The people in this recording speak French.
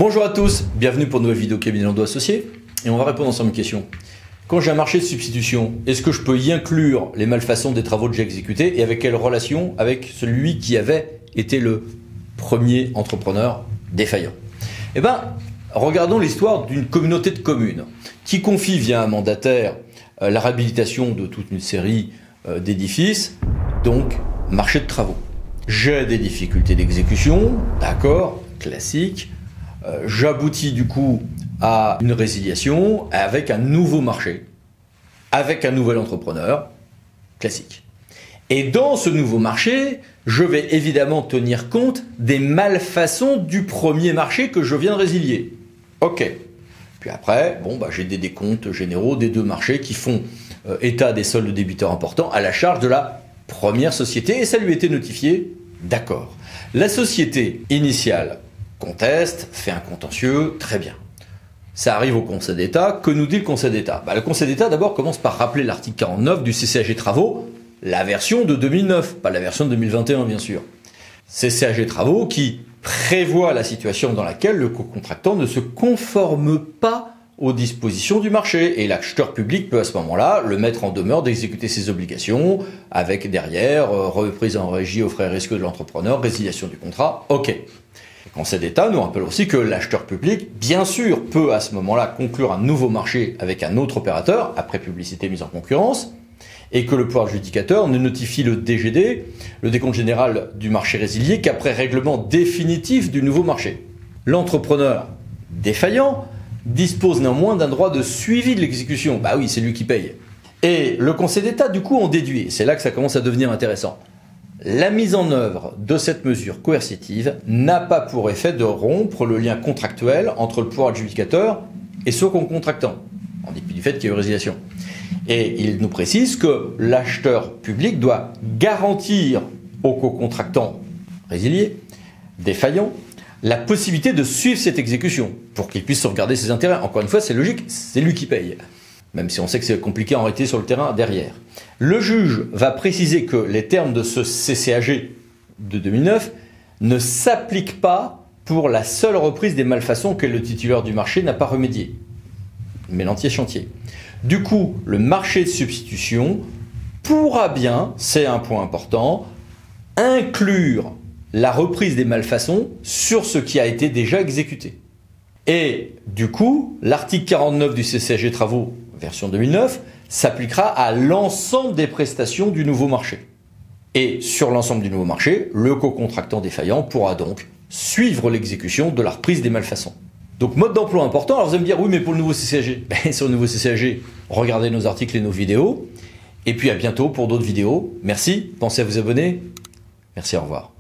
Bonjour à tous, bienvenue pour une nouvelle vidéo Cabinet Landau Associés et on va répondre ensemble à une question. Quand j'ai un marché de substitution, est-ce que je peux y inclure les malfaçons des travaux déjà exécutés et avec quelle relation avec celui qui avait été le premier entrepreneur défaillant? Eh bien, regardons l'histoire d'une communauté de communes qui confie via un mandataire la réhabilitation de toute une série d'édifices, donc marché de travaux. J'ai des difficultés d'exécution, d'accord, classique. J'aboutis du coup à une résiliation avec un nouveau marché, avec un nouvel entrepreneur, classique. Et dans ce nouveau marché, je vais évidemment tenir compte des malfaçons du premier marché que je viens de résilier. Ok. Puis après, j'ai des décomptes généraux des deux marchés qui font état des soldes débiteurs importants à la charge de la première société et ça lui était notifié, d'accord. La société initiale conteste, fait un contentieux, très bien. Ça arrive au Conseil d'État. Que nous dit le Conseil d'État? Le Conseil d'État d'abord commence par rappeler l'article 49 du CCAG Travaux, la version de 2009, pas la version de 2021 bien sûr. CCAG Travaux qui prévoit la situation dans laquelle le co-contractant ne se conforme pas aux dispositions du marché et l'acheteur public peut à ce moment-là le mettre en demeure d'exécuter ses obligations avec derrière reprise en régie aux frais et risques de l'entrepreneur, résiliation du contrat, ok. Le Conseil d'État nous rappelle aussi que l'acheteur public, bien sûr, peut à ce moment-là conclure un nouveau marché avec un autre opérateur, après publicité mise en concurrence, et que le pouvoir adjudicateur ne notifie le DGD, le décompte général du marché résilié, qu'après règlement définitif du nouveau marché. L'entrepreneur défaillant dispose néanmoins d'un droit de suivi de l'exécution. Bah oui, c'est lui qui paye. Et le Conseil d'État, du coup, en déduit, et c'est là que ça commence à devenir intéressant. La mise en œuvre de cette mesure coercitive n'a pas pour effet de rompre le lien contractuel entre le pouvoir adjudicateur et son co-contractant, en dépit du fait qu'il y a eu résiliation. Et il nous précise que l'acheteur public doit garantir au co-contractant résilié, défaillant, la possibilité de suivre cette exécution pour qu'il puisse sauvegarder ses intérêts. Encore une fois, c'est logique, c'est lui qui paye. Même si on sait que c'est compliqué en réalité sur le terrain derrière. Le juge va préciser que les termes de ce CCAG de 2009 ne s'appliquent pas pour la seule reprise des malfaçons que le titulaire du marché n'a pas remédié, mais l'entier chantier. Du coup, le marché de substitution pourra bien, c'est un point important, inclure la reprise des malfaçons sur ce qui a été déjà exécuté. Et du coup, l'article 49 du CCAG Travaux, version 2009, s'appliquera à l'ensemble des prestations du nouveau marché. Et sur l'ensemble du nouveau marché, le co-contractant défaillant pourra donc suivre l'exécution de la reprise des malfaçons. Donc mode d'emploi important. Alors vous allez me dire, oui mais pour le nouveau CCAG, sur le nouveau CCAG, regardez nos articles et nos vidéos. Et puis à bientôt pour d'autres vidéos. Merci, pensez à vous abonner. Merci, au revoir.